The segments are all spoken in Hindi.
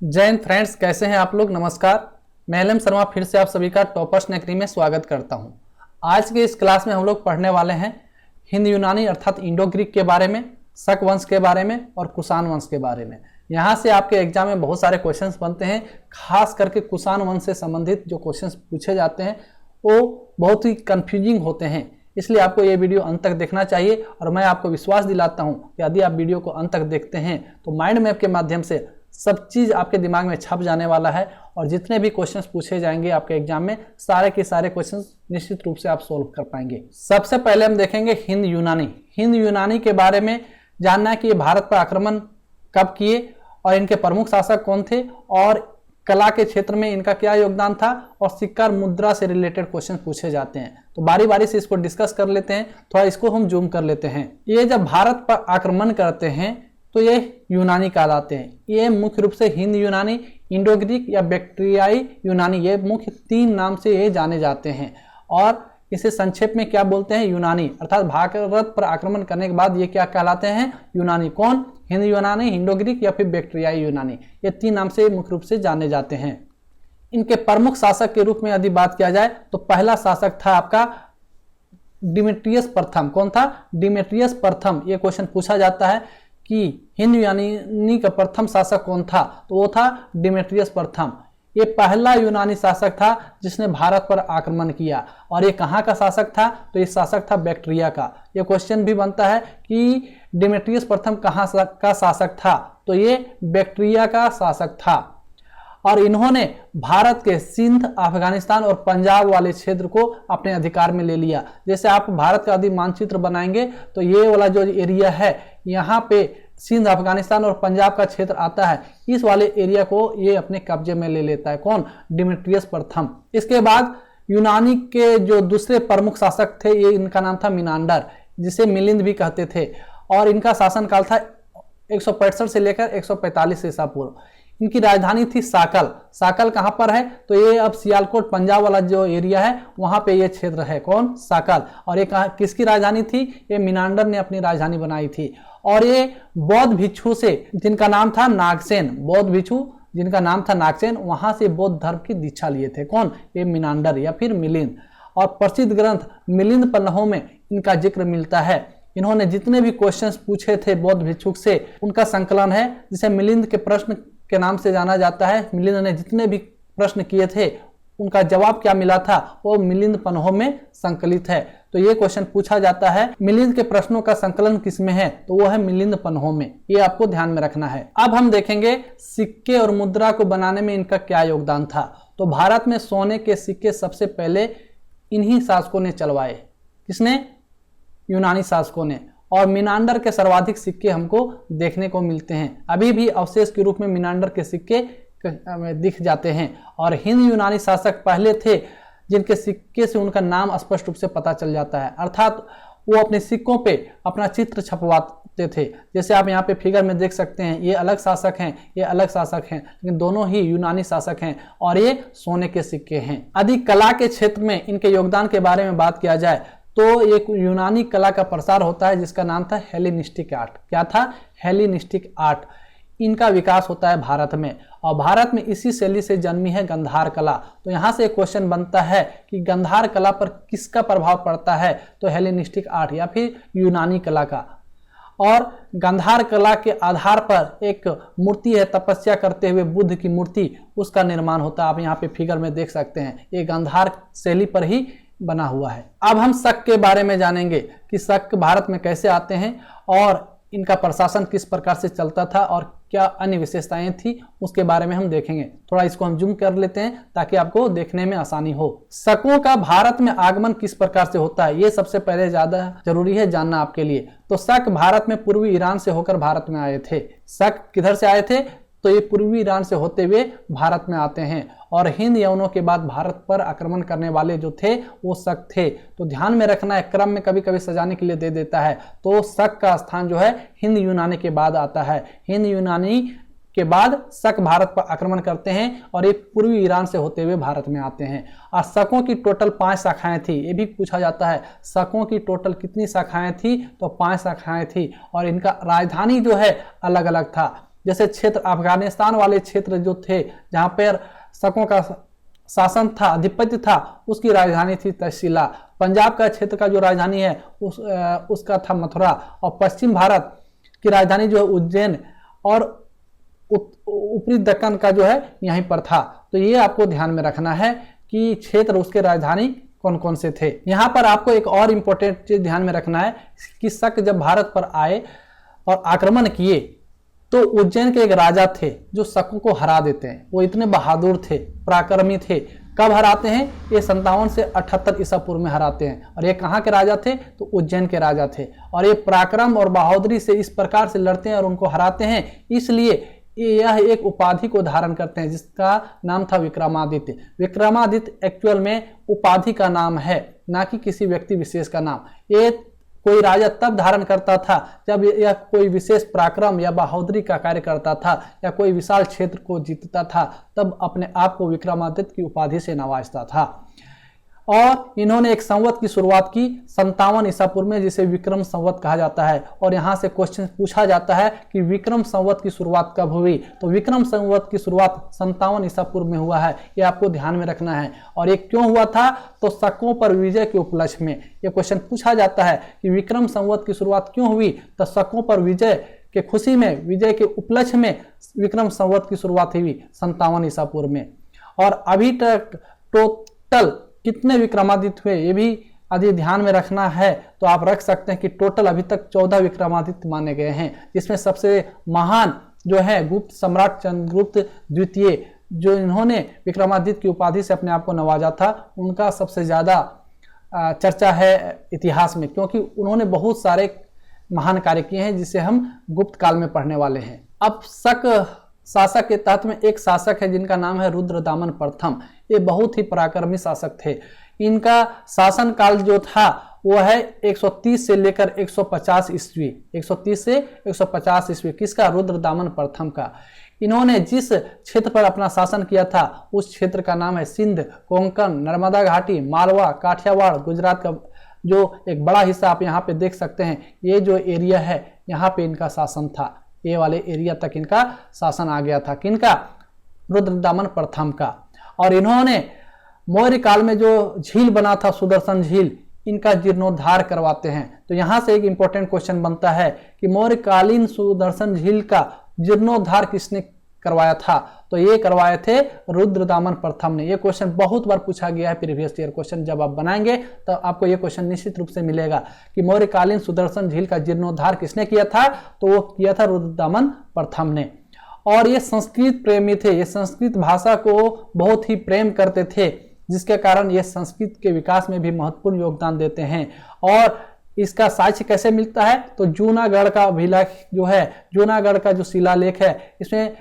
जय हिंद फ्रेंड्स, कैसे हैं आप लोग। नमस्कार, मैं एल एम शर्मा फिर से आप सभी का टॉपर्स नगरी में स्वागत करता हूं। आज के इस क्लास में हम लोग पढ़ने वाले हैं हिंद यूनानी अर्थात इंडो ग्रीक के बारे में, शक वंश के बारे में और कुषाण वंश के बारे में। यहाँ से आपके एग्जाम में बहुत सारे क्वेश्चंस बनते हैं, खास करके कुषाण वंश से संबंधित जो क्वेश्चंस पूछे जाते हैं वो बहुत ही कंफ्यूजिंग होते हैं। इसलिए आपको ये वीडियो अंत तक देखना चाहिए और मैं आपको विश्वास दिलाता हूँ कि यदि आप वीडियो को अंत तक देखते हैं तो माइंड मैप के माध्यम से सब चीज़ आपके दिमाग में छप जाने वाला है और जितने भी क्वेश्चंस पूछे जाएंगे आपके एग्जाम में सारे के सारे क्वेश्चंस निश्चित रूप से आप सोल्व कर पाएंगे। सबसे पहले हम देखेंगे हिंद यूनानी। हिंद यूनानी के बारे में जानना है कि ये भारत पर आक्रमण कब किए और इनके प्रमुख शासक कौन थे और कला के क्षेत्र में इनका क्या योगदान था और सिक्का मुद्रा से रिलेटेड क्वेश्चन पूछे जाते हैं। तो बारी बारी से इसको डिस्कस कर लेते हैं, थोड़ा इसको हम जूम कर लेते हैं। ये जब भारत पर आक्रमण करते हैं तो ये यूनानी कहलाते हैं। ये मुख्य रूप से हिंद यूनानी, इंडो ग्रीक या बैक्ट्रियाई यूनानी, ये मुख्य तीन नाम से ये जाने जाते हैं और इसे संक्षेप में क्या बोलते हैं, यूनानी। अर्थात भारत पर आक्रमण करने के बाद ये क्या कहलाते हैं, यूनानी। कौन? हिंद यूनानी, इंडो ग्रीक या फिर बैक्ट्रियाई यूनानी, ये तीन नाम से मुख्य रूप से जाने जाते हैं। इनके प्रमुख शासक के रूप में यदि बात किया जाए तो पहला शासक था आपका डिमेट्रियस प्रथम। कौन था? डिमेट्रियस प्रथम। ये क्वेश्चन पूछा जाता है कि हिंद यूनानी का प्रथम शासक कौन था, तो वो था डिमेट्रियस प्रथम। ये पहला यूनानी शासक था जिसने भारत पर आक्रमण किया। और ये कहाँ का शासक था? तो ये शासक था बैक्ट्रिया का। ये क्वेश्चन भी बनता है कि डिमेट्रियस प्रथम कहाँ का शासक था, तो ये बैक्ट्रिया का शासक था। और इन्होंने भारत के सिंध, अफगानिस्तान और पंजाब वाले क्षेत्र को अपने अधिकार में ले लिया। जैसे आप भारत का यदि मानचित्र बनाएंगे तो ये वाला जो एरिया है, यहाँ पे सिंध, अफगानिस्तान और पंजाब का क्षेत्र आता है, इस वाले एरिया को ये अपने कब्जे में ले लेता है। कौन? डिमेट्रियस प्रथम। इसके बाद यूनानी के जो दूसरे प्रमुख शासक थे, ये इनका नाम था मिनांडर, जिसे मिलिंद भी कहते थे। और इनका शासनकाल था 165 से लेकर 145 ईसा पूर्व। इनकी राजधानी थी साकल। साकल कहाँ पर है? तो ये अब सियालकोट पंजाब वाला जो एरिया है वहां पे ये क्षेत्र है। कौन? साकल। और ये किसकी राजधानी थी? ये मिनांडर ने अपनी राजधानी बनाई थी। और ये बौद्ध भिक्षु से, जिनका नाम था नागसेन, बौद्ध भिक्षु जिनका नाम था नागसेन, वहां से बौद्ध धर्म की दीक्षा लिए थे। कौन? ये मिनांडर या फिर मिलिंद। और प्रसिद्ध ग्रंथ मिलिंद पन्नहों में इनका जिक्र मिलता है। इन्होंने जितने भी क्वेश्चंस पूछे थे बौद्ध भिक्षुक से, उनका संकलन है जिसे मिलिंद के प्रश्न के नाम से जाना जाता है। मिलिंद ने जितने भी प्रश्न किए थे उनका जवाब क्या मिला था, वो मिलिंद पन्नहों में संकलित है। तो ये क्वेश्चन पूछा जाता है मिलिंद के प्रश्नों का संकलन किसमें है, तो वो है मिलिंद पन्नहों में। ये आपको ध्यान में रखना है। अब हम देखेंगे सिक्के और मुद्रा को बनाने में इनका क्या योगदान था। तो भारत में सोने के सिक्के सबसे पहले इन्हीं शासकों ने चलवाए। किसने? यूनानी शासकों ने। और मिनांडर के सर्वाधिक सिक्के हमको देखने को मिलते हैं। अभी भी अवशेष के रूप में मिनांडर के सिक्के दिख जाते हैं। और हिंद यूनानी शासक पहले थे जिनके सिक्के से उनका नाम स्पष्ट रूप से पता चल जाता है। अर्थात वो अपने सिक्कों पे अपना चित्र छपवाते थे। जैसे आप यहाँ पे फिगर में देख सकते हैं, ये अलग शासक हैं, ये अलग शासक हैं, लेकिन दोनों ही यूनानी शासक हैं और ये सोने के सिक्के हैं। यदि कला के क्षेत्र में इनके योगदान के बारे में बात किया जाए तो एक यूनानी कला का प्रसार होता है जिसका नाम था हेलेनिस्टिक आर्ट। क्या था? Hellenistic art. इनका विकास होता है भारत में और भारत में इसी शैली से जन्मी है गंधार कला। तो यहाँ से एक क्वेश्चन बनता है कि गंधार कला पर किसका प्रभाव पड़ता है, तो हेलेनिस्टिक आर्ट या फिर यूनानी कला का। और गंधार कला के आधार पर एक मूर्ति है तपस्या करते हुए बुद्ध की मूर्ति, उसका निर्माण होता है। आप यहाँ पे फिगर में देख सकते हैं, ये गंधार शैली पर ही बना हुआ है। अब हम शक के बारे में जानेंगे कि शक भारत में कैसे आते हैं और इनका प्रशासन किस प्रकार से चलता था और क्या अन्य विशेषताएं थी, उसके बारे में हम देखेंगे। थोड़ा इसको हम जूम कर लेते हैं ताकि आपको देखने में आसानी हो। शकों का भारत में आगमन किस प्रकार से होता है, ये सबसे पहले ज्यादा जरूरी है जानना आपके लिए। तो शक भारत में पूर्वी ईरान से होकर भारत में आए थे। शक किधर से आए थे? तो ये पूर्वी ईरान से होते हुए भारत में आते हैं। और हिंद यवनों के बाद भारत पर आक्रमण करने वाले जो थे वो शक थे। तो ध्यान में रखना है, क्रम में कभी कभी सजाने के लिए दे देता है। तो शक का स्थान जो है हिंद यूनानी के बाद आता है। हिंद यूनानी के बाद शक भारत पर आक्रमण करते हैं और ये पूर्वी ईरान से होते हुए भारत में आते हैं। और शकों की टोटल 5 शाखाएं थी। ये भी पूछा जाता है शकों की टोटल कितनी शाखाएं थी, तो 5 शाखाएं थी। और इनका राजधानी जो है अलग अलग था। जैसे क्षेत्र अफगानिस्तान वाले क्षेत्र जो थे जहाँ पर शकों का शासन था, आधिपत्य था, उसकी राजधानी थी तक्षशिला। पंजाब का क्षेत्र का जो राजधानी है उसका था मथुरा, और पश्चिम भारत की राजधानी जो है उज्जैन, और ऊपरी दक्कन का जो है यहीं पर था। तो ये आपको ध्यान में रखना है कि क्षेत्र उसके राजधानी कौन कौन से थे। यहाँ पर आपको एक और इम्पोर्टेंट चीज ध्यान में रखना है कि शक जब भारत पर आए और आक्रमण किए तो उज्जैन के एक राजा थे जो शकों को हरा देते हैं। वो इतने बहादुर थे, पराक्रमी थे। कब हराते हैं? ये 57 से 78 ईसा पूर्व में हराते हैं। और ये कहाँ के राजा थे? तो उज्जैन के राजा थे। और ये पराक्रम और बहादुरी से इस प्रकार से लड़ते हैं और उनको हराते हैं, इसलिए यह एक उपाधि को धारण करते हैं जिसका नाम था विक्रमादित्य। विक्रमादित्य एक्चुअल में उपाधि का नाम है, ना कि किसी व्यक्ति विशेष का नाम। ये कोई राजा तब धारण करता था जब यह कोई विशेष पराक्रम या बहादुरी का कार्य करता था या कोई विशाल क्षेत्र को जीतता था, तब अपने आप को विक्रमादित्य की उपाधि से नवाजता था। और इन्होंने एक संवत की शुरुआत की 57 ईसा पूर्व में, जिसे विक्रम संवत कहा जाता है। और यहाँ से क्वेश्चन पूछा जाता है कि विक्रम संवत की शुरुआत कब हुई? तो विक्रम संवत की शुरुआत 57 ईसा पूर्व में हुआ है, ये आपको ध्यान में रखना है। और ये क्यों हुआ था? तो शकों पर विजय के उपलक्ष्य में। ये क्वेश्चन पूछा जाता है कि विक्रम संवत की शुरुआत क्यों हुई? तो शकों पर विजय के खुशी में, विजय के उपलक्ष्य में विक्रम संवत की शुरुआत हुई 57 ईसा पूर्व में। और अभी तक टोटल कितने विक्रमादित्य हुए ये भी यदि ध्यान में रखना है तो आप रख सकते हैं कि टोटल अभी तक 14 विक्रमादित्य माने गए हैं, जिसमें सबसे महान जो है गुप्त सम्राट चंद्रगुप्त द्वितीय, जो इन्होंने विक्रमादित्य की उपाधि से अपने आप को नवाजा था, उनका सबसे ज्यादा चर्चा है इतिहास में, क्योंकि उन्होंने बहुत सारे महान कार्य किए हैं जिसे हम गुप्त काल में पढ़ने वाले हैं। अब शक शासक के तहत में एक शासक है जिनका नाम है रुद्रदामन प्रथम। ये बहुत ही पराक्रमी शासक थे। इनका शासन काल जो था वो है 130 से लेकर 150 ईस्वी, 130 से 150 ईस्वी। किसका? रुद्रदामन प्रथम का। इन्होंने जिस क्षेत्र पर अपना शासन किया था उस क्षेत्र का नाम है सिंध, कोंकण, नर्मदा घाटी, मालवा, काठियावाड़, गुजरात का जो एक बड़ा हिस्सा आप यहाँ पे देख सकते हैं। ये जो एरिया है यहाँ पे इनका शासन था, ये वाले एरिया तक इनका शासन आ गया था। किनका? रुद्रदामन प्रथम का। और इन्होंने मौर्य काल में जो झील बना था सुदर्शन झील, इनका जीर्णोद्धार करवाते हैं। तो यहाँ से एक इंपॉर्टेंट क्वेश्चन बनता है कि मौर्यकालीन सुदर्शन झील का जीर्णोद्धार किसने करवाया था? तो ये करवाए थे रुद्रदामन प्रथम ने। ये क्वेश्चन बहुत बार पूछा गया है प्रीवियस ईयर क्वेश्चन। जब आप बनाएंगे तो आपको ये क्वेश्चन निश्चित रूप से मिलेगा कि मौर्यकालीन सुदर्शन झील का जीर्णोद्धार किसने किया था? तो वो किया था रुद्रदामन प्रथम ने। और ये संस्कृत प्रेमी थे, ये संस्कृत भाषा को बहुत ही प्रेम करते थे, जिसके कारण ये संस्कृत के विकास में भी महत्वपूर्ण योगदान देते हैं। और इसका साक्ष्य कैसे मिलता है? तो जूनागढ़ का अभिलेख जो है, जूनागढ़ का जो शिलालेख है, इसमें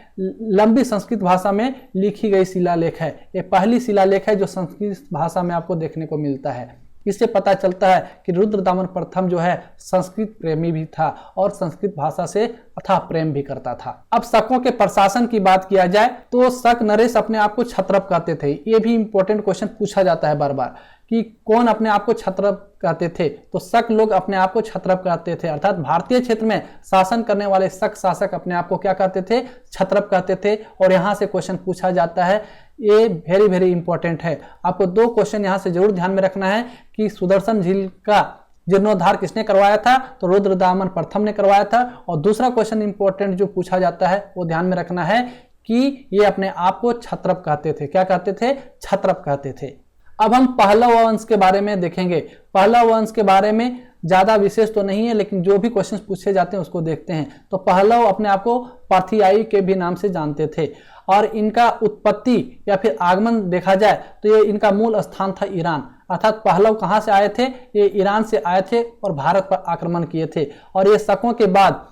लंबी संस्कृत भाषा में लिखी गई शिलालेख है। ये पहली शिलालेख है जो संस्कृत भाषा में आपको देखने को मिलता है। इससे पता चलता है कि रुद्रदामन प्रथम जो है संस्कृत प्रेमी भी था और संस्कृत भाषा से अथाह प्रेम भी करता था। अब शकों के प्रशासन की बात किया जाए तो शक नरेश अपने आप को क्षत्रप कहते थे। ये भी इंपॉर्टेंट क्वेश्चन पूछा जाता है बार बार कि कौन अपने आप को क्षत्रप कहते थे? तो शक लोग अपने आप को क्षत्रप कहते थे, अर्थात भारतीय क्षेत्र में शासन करने वाले शक शासक अपने आप को क्या कहते थे? क्षत्रप कहते थे। और यहाँ से क्वेश्चन पूछा जाता है, ये वेरी वेरी इंपॉर्टेंट है। आपको दो क्वेश्चन यहाँ से जरूर ध्यान में रखना है कि सुदर्शन झील का जीर्णोद्धार किसने करवाया था? तो रुद्रदामन प्रथम ने करवाया था। और दूसरा क्वेश्चन इंपॉर्टेंट जो पूछा जाता है वो ध्यान में रखना है कि ये अपने आप को क्षत्रप कहते थे। क्या कहते थे? क्षत्रप कहते थे। अब हम पहलव वंश के बारे में देखेंगे। पहलव वंश के बारे में ज्यादा विशेष तो नहीं है, लेकिन जो भी क्वेश्चन पूछे जाते हैं उसको देखते हैं। तो पहलव अपने आप को पार्थियाई के भी नाम से जानते थे। और इनका उत्पत्ति या फिर आगमन देखा जाए तो ये इनका मूल स्थान था ईरान, अर्थात पहलव कहाँ से आए थे? ये ईरान से आए थे और भारत पर आक्रमण किए थे। और ये शकों के बाद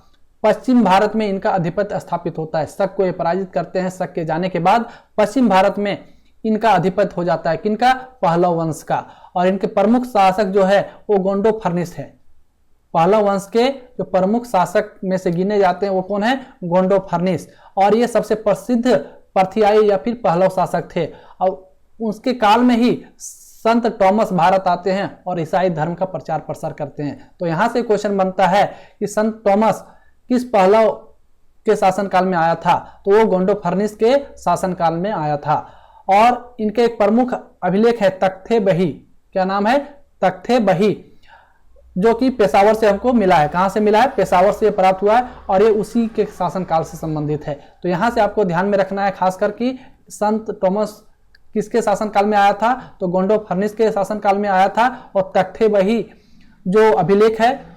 पश्चिम भारत में इनका अधिपत्य स्थापित होता है। शक को ये पराजित करते हैं। शक के जाने के बाद पश्चिम भारत में इनका अधिपत्य हो जाता है। किनका? पहलव वंश का। और इनके प्रमुख शासक जो है वो गोंडोफर्निस है। पहलव वंश के जो प्रमुख शासक में से गिने जाते हैं वो कौन है? गोंडोफर्निस। और ये सबसे प्रसिद्ध पार्थियाई या फिर पहलव शासक थे। और उसके काल में ही संत थॉमस भारत आते हैं और ईसाई धर्म का प्रचार प्रसार करते हैं। तो यहाँ से क्वेश्चन बनता है कि संत थॉमस किस पहलव के शासनकाल में आया था? तो वो गोंडोफर्निस के शासनकाल में आया था। और इनके एक प्रमुख अभिलेख है तख्ते बही। क्या नाम है? तख्ते बही, जो कि पेशावर से हमको मिला है। कहां से मिला है? पेशावर से प्राप्त हुआ है और ये उसी के शासनकाल से संबंधित है। तो यहां से आपको ध्यान में रखना है खासकर कि संत थॉमस किसके शासनकाल में आया था? तो गोंडोफर्निस के शासनकाल में आया था। और तख्ते बही जो अभिलेख है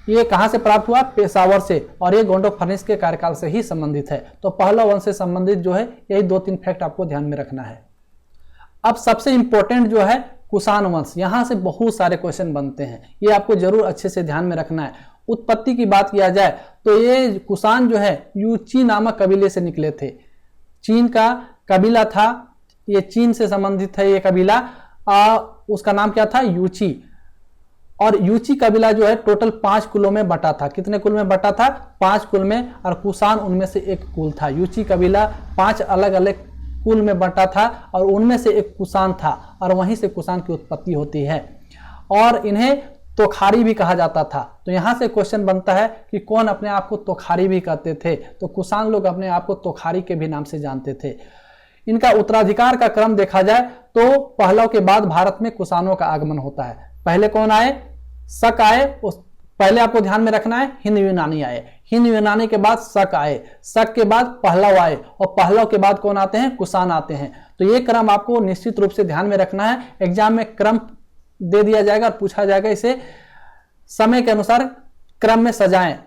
ये कहां से प्राप्त हुआ? पेशावर से, और ये गोंडोफर्निस के कार्यकाल से ही संबंधित है। तो पहलव वंश से संबंधित जो है यही 2-3 फैक्ट आपको ध्यान में रखना है। अब सबसे इंपॉर्टेंट जो है कुषाण वंश, यहां से बहुत सारे क्वेश्चन बनते हैं, ये आपको जरूर अच्छे से ध्यान में रखना है। उत्पत्ति की बात किया जाए तो ये कुषाण जो है यूची नामक कबीले से निकले थे। चीन का कबीला था, ये चीन से संबंधित है ये कबीला। उसका नाम क्या था? यूची। और यूची कबीला जो है टोटल 5 कुलों में बटा था। कितने कुल में बटा था? 5 कुल में, और कुषाण उनमें से एक कुल था। यूची कबीला 5 अलग अलग कुल में बटा था और उनमें से एक कुषाण था, और वहीं से कुषाण की उत्पत्ति होती है। और इन्हें तोखारी भी कहा जाता था। तो यहां से क्वेश्चन बनता है कि कौन अपने आप को तोखारी भी कहते थे? तो कुषाण लोग अपने आप को तोखारी के भी नाम से जानते थे। इनका उत्तराधिकार का क्रम देखा जाए तो पहलव के बाद भारत में कुषाणों का आगमन होता है। पहले कौन आए? शक आए। पहले आपको ध्यान में रखना है हिंद यूनानी आए, हिंद यूनानी के बाद शक आए, शक के बाद पहलव आए, और पहलव के बाद कौन आते हैं? कुषाण आते हैं। तो ये क्रम आपको निश्चित रूप से ध्यान में रखना है। एग्जाम में क्रम दे दिया जाएगा और पूछा जाएगा, इसे समय के अनुसार क्रम में सजाएं,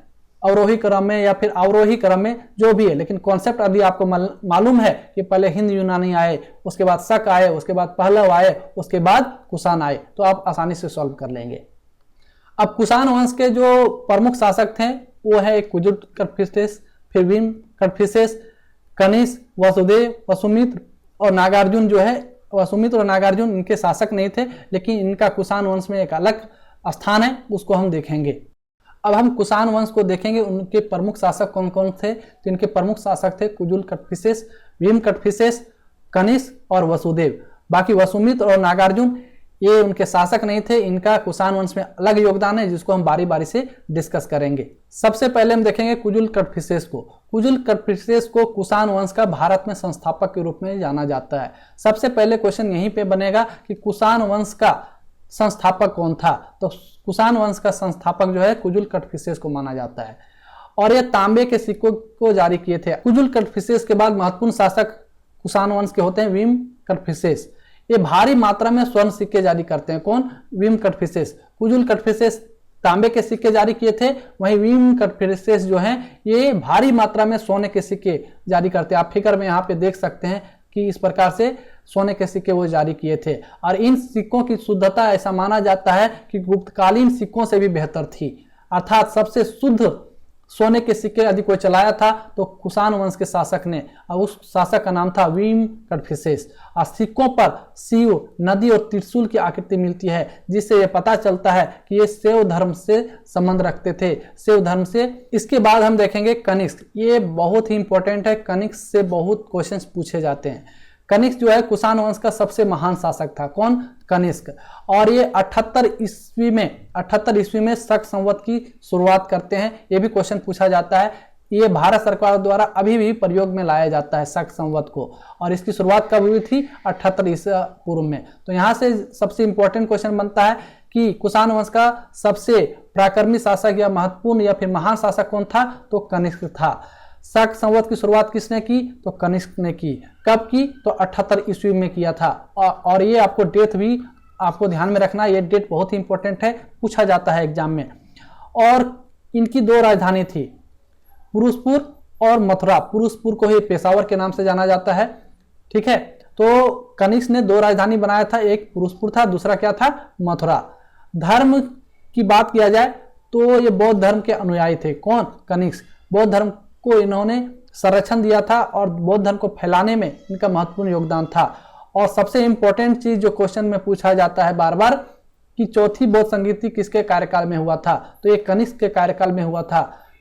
अवरोही क्रम में या फिर अवरोही क्रम में, जो भी है। लेकिन कॉन्सेप्ट अभी आपको मालूम है कि पहले हिंद यूनानी आए, उसके बाद शक आए, उसके बाद पहलव आए, उसके बाद कुषाण आए, तो आप आसानी से सॉल्व कर लेंगे। अब कुषाण वंश के जो प्रमुख शासक थे वो है कुजुल कटफिसेस, फिर भीम कटफिसेस, कनिष्क, वसुदेव, वसुमित्र और नागार्जुन जो है। वसुमित्र और नागार्जुन इनके शासक नहीं थे, लेकिन इनका कुषाण वंश में एक अलग स्थान है, उसको हम देखेंगे। अब हम कुषाण वंश को देखेंगे, उनके प्रमुख शासक कौन कौन थे। तो इनके प्रमुख शासक थे कुजुल कटफिसेस, भीम कटफिसेस, कनिष्क और वसुदेव। बाकी वसुमित्र और नागार्जुन ये उनके शासक नहीं थे। इनका कुषाण वंश में अलग योगदान है, जिसको हम बारी बारी से डिस्कस करेंगे। सबसे पहले हम देखेंगे कुजुल कटफिसेस को। कुजुल कटफिसेस को कुषाण वंश का भारत में संस्थापक के रूप में जाना जाता है। सबसे पहले क्वेश्चन यहीं पे बनेगा कि कुषाण वंश का संस्थापक कौन था? तो कुषाण वंश का संस्थापक जो है कुजुल कटफिसेस को माना जाता है, और ये तांबे के सिक्कों को जारी किए थे। कुजुल कटफिसेस के बाद महत्वपूर्ण शासक कुषाण वंश के होते हैं भीम कटफिसेस। ये भारी मात्रा में स्वर्ण सिक्के जारी करते हैं। कौन? भीम कटफिसेस। कुजुल कटफिसेस तांबे के सिक्के जारी किए थे, वहीं भीम कटफिसेस जो हैं ये भारी मात्रा में सोने के सिक्के जारी करते हैं। आप फिगर में यहाँ पे देख सकते हैं कि इस प्रकार से सोने के सिक्के वो जारी किए थे, और इन सिक्कों की शुद्धता ऐसा माना जाता है कि गुप्तकालीन सिक्कों से भी बेहतर थी। अर्थात सबसे शुद्ध सोने के सिक्के यदि कोई चलाया था तो कुषाण वंश के शासक ने, और उस शासक का नाम था भीम कटफिसेस। और सिक्कों पर शिव, नदी और त्रिशूल की आकृति मिलती है, जिससे यह पता चलता है कि ये शैव धर्म से संबंध रखते थे, शैव धर्म से। इसके बाद हम देखेंगे कनिष्क। ये बहुत ही इंपॉर्टेंट है, कनिष्क से बहुत क्वेश्चंस पूछे जाते हैं। कनिष्क जो है कुषाण वंश का सबसे महान शासक था। कौन? कनिष्क। और ये 78 ईस्वी में शक संवत की शुरुआत करते हैं। ये भी क्वेश्चन पूछा जाता है। ये भारत सरकार द्वारा अभी भी प्रयोग में लाया जाता है शक संवत को, और इसकी शुरुआत कब हुई थी? 78 ईसा पूर्व में। तो यहाँ से सबसे इंपॉर्टेंट क्वेश्चन बनता है कि कुषाण वंश का सबसे पराक्रमी शासक या महत्वपूर्ण या फिर महान शासक कौन था? तो कनिष्क था। शक संवत की शुरुआत किसने की? तो कनिष्क ने की। कब की? तो 78 ईस्वी में किया था। और ये आपको डेट भी आपको ध्यान में रखना, ये डेट बहुत ही इंपॉर्टेंट है, पूछा जाता है एग्जाम में। और इनकी 2 राजधानी थी, पुरुषपुर और मथुरा। पुरुषपुर को ही पेशावर के नाम से जाना जाता है। ठीक है, तो कनिष्क ने 2 राजधानी बनाया था, एक पुरुषपुर था, दूसरा क्या था? मथुरा। धर्म की बात किया जाए तो ये बौद्ध धर्म के अनुयायी थे। कौन? कनिष्क। बौद्ध धर्म को इन्होंने संरक्षण दिया था और बौद्ध धर्म को फैलाने में इनका महत्वपूर्ण योगदान था। और सबसे इंपॉर्टेंट चीज जो क्वेश्चन में पूछा जाता है बार बार कि चौथी बौद्ध संगीति किसके कार्यकाल में हुआ था? तो ये कनिष्क के कार्यकाल में हुआ था।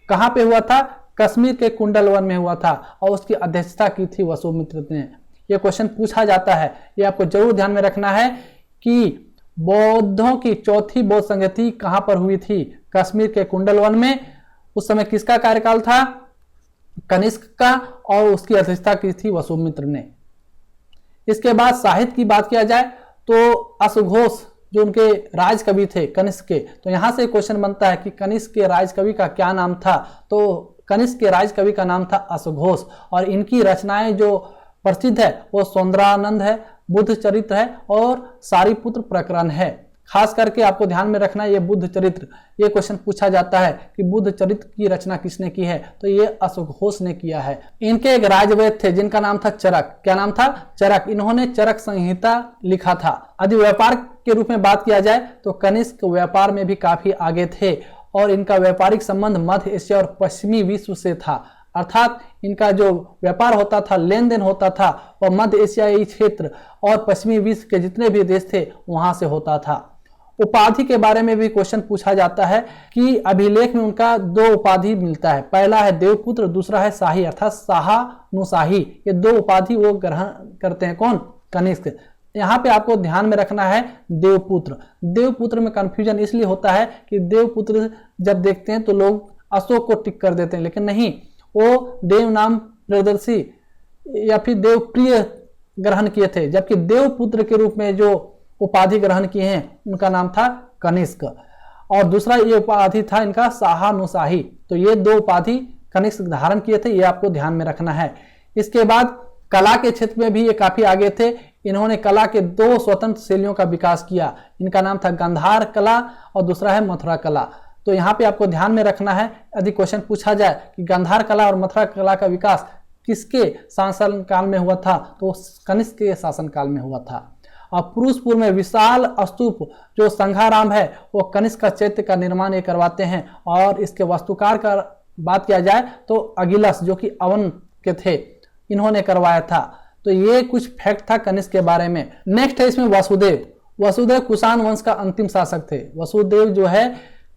कहाँ पे हुआ था? कश्मीर के कुंडलवन में हुआ था, और उसकी अध्यक्षता की थी वसुमित्र ने। यह क्वेश्चन पूछा जाता है, ये आपको जरूर ध्यान में रखना है कि बौद्धों की चौथी बौद्ध संगति कहाँ पर हुई थी? कश्मीर के कुंडलवन में। उस समय किसका कार्यकाल था? कनिष्क का और उसकी अध्यक्षता की थी वसुमित्र ने। इसके बाद साहित्य की बात किया जाए तो अश्वघोष जो उनके राज कवि थे कनिष्क के, तो यहाँ से क्वेश्चन बनता है कि कनिष्क के राज कवि का क्या नाम था। तो कनिष्क के राज कवि का नाम था अश्वघोष और इनकी रचनाएं जो प्रसिद्ध है वो सौंदरानंद है, बुद्ध चरित्र है और सारीपुत्र प्रकरण है। खास करके आपको ध्यान में रखना है ये बुद्ध चरित्र, ये क्वेश्चन पूछा जाता है कि बुद्ध चरित्र की रचना किसने की है, तो ये अश्वघोष ने किया है। इनके एक राजवैद्य थे जिनका नाम था चरक। क्या नाम था? चरक। इन्होंने चरक संहिता लिखा था। यदि व्यापार के रूप में बात किया जाए तो कनिष्क व्यापार में भी काफी आगे थे और इनका व्यापारिक संबंध मध्य एशिया और पश्चिमी विश्व से था। अर्थात इनका जो व्यापार होता था, लेन देन होता था, वह मध्य एशियाई क्षेत्र और पश्चिमी विश्व के जितने भी देश थे वहां से होता था। उपाधि के बारे में भी क्वेश्चन पूछा जाता है कि अभिलेख में उनका 2 उपाधि मिलता है। पहला है देवपुत्र, दूसरा है शाही अर्थात शाहानुशाही। ये 2 उपाधि वो ग्रहण करते हैं। कौन? कनिष्क। यहाँ पे आपको ध्यान में रखना है देवपुत्र। देवपुत्र में कंफ्यूजन इसलिए होता है कि देवपुत्र जब देखते हैं तो लोग अशोक को टिक कर देते हैं, लेकिन नहीं, वो देव नाम प्रियदर्शी या फिर देवप्रिय ग्रहण किए थे, जबकि देवपुत्र के रूप में जो उपाधि ग्रहण किए हैं उनका नाम था कनिष्क और दूसरा ये उपाधि था इनका शाहानुशाही। तो ये 2 उपाधि कनिष्क धारण किए थे, ये आपको ध्यान में रखना है। इसके बाद कला के क्षेत्र में भी ये काफी आगे थे। इन्होंने कला के 2 स्वतंत्र शैलियों का विकास किया। इनका नाम था गांधार कला और दूसरा है मथुरा कला। तो यहाँ पे आपको ध्यान में रखना है, यदि क्वेश्चन पूछा जाए कि गांधार कला और मथुरा कला का विकास किसके शासन काल में हुआ था, तो कनिष्क के शासन काल में हुआ था। और पुरुषपुर में विशाल स्तूप जो संघाराम है वो कनिष्क का चैत्य का निर्माण ये करवाते हैं। और इसके वास्तुकार का बात किया जाए तो अगिलस जो कि अवन के थे, इन्होंने करवाया था। तो ये कुछ फैक्ट था कनिष्क के बारे में। नेक्स्ट है इसमें वसुदेव। वसुदेव कुषाण वंश का अंतिम शासक थे। वसुदेव जो है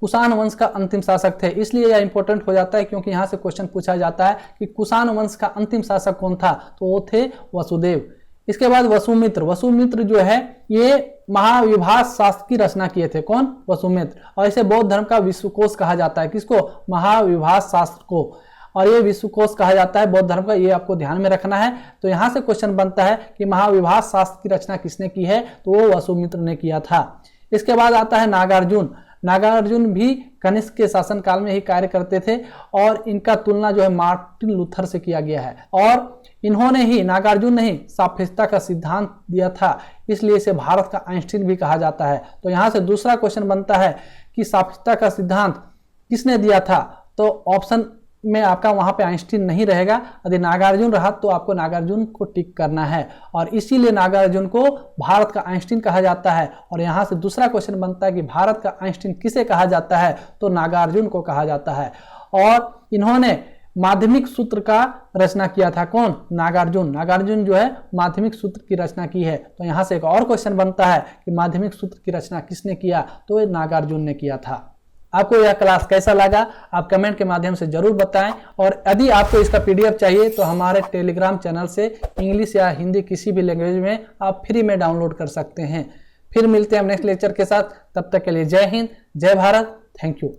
कुषाण वंश का अंतिम शासक थे, इसलिए यह इंपॉर्टेंट हो जाता है क्योंकि यहाँ से क्वेश्चन पूछा जाता है कि कुषाण वंश का अंतिम शासक कौन था, तो वो थे वसुदेव। इसके बाद वसुमित्र। वसुमित्र जो है ये महाविभास शास्त्र की रचना किए थे। कौन? वसुमित्र। और इसे बौद्ध धर्म का विश्वकोश कहा जाता है। किसको? महाविभास शास्त्र को। और ये विश्वकोश कहा जाता है बौद्ध धर्म का, ये आपको ध्यान में रखना है। तो यहाँ से क्वेश्चन बनता है कि महाविभास शास्त्र की रचना किसने की है, तो वो वसुमित्र ने किया था। इसके बाद आता है नागार्जुन। नागार्जुन भी कनिष्क के शासन काल में ही कार्य करते थे और इनका तुलना जो है मार्टिन लूथर से किया गया है। और इन्होंने ही, नागार्जुन ने ही सापेक्षता का सिद्धांत दिया था, इसलिए इसे भारत का आइंस्टीन भी कहा जाता है। तो यहाँ से दूसरा क्वेश्चन बनता है कि सापेक्षता का सिद्धांत किसने दिया था, तो ऑप्शन में आपका वहां पे आइंस्टीन नहीं रहेगा। यदि नागार्जुन रहा तो आपको नागार्जुन को टिक करना है और इसीलिए नागार्जुन को भारत का आइंस्टीन कहा जाता है। और यहाँ से दूसरा क्वेश्चन बनता है कि भारत का आइंस्टीन किसे कहा जाता है, तो नागार्जुन को कहा जाता है। और इन्होंने माध्यमिक सूत्र का रचना किया था। कौन? नागार्जुन। नागार्जुन जो है माध्यमिक सूत्र की रचना की है। तो यहाँ से एक और क्वेश्चन बनता है कि माध्यमिक सूत्र की रचना किसने किया, तो ये नागार्जुन ने किया था। आपको यह क्लास कैसा लगा आप कमेंट के माध्यम से जरूर बताएं और यदि आपको इसका पीडीएफ चाहिए तो हमारे टेलीग्राम चैनल से इंग्लिश या हिंदी किसी भी लैंग्वेज में आप फ्री में डाउनलोड कर सकते हैं। फिर मिलते हैं नेक्स्ट लेक्चर के साथ, तब तक के लिए जय हिंद, जय भारत, थैंक यू।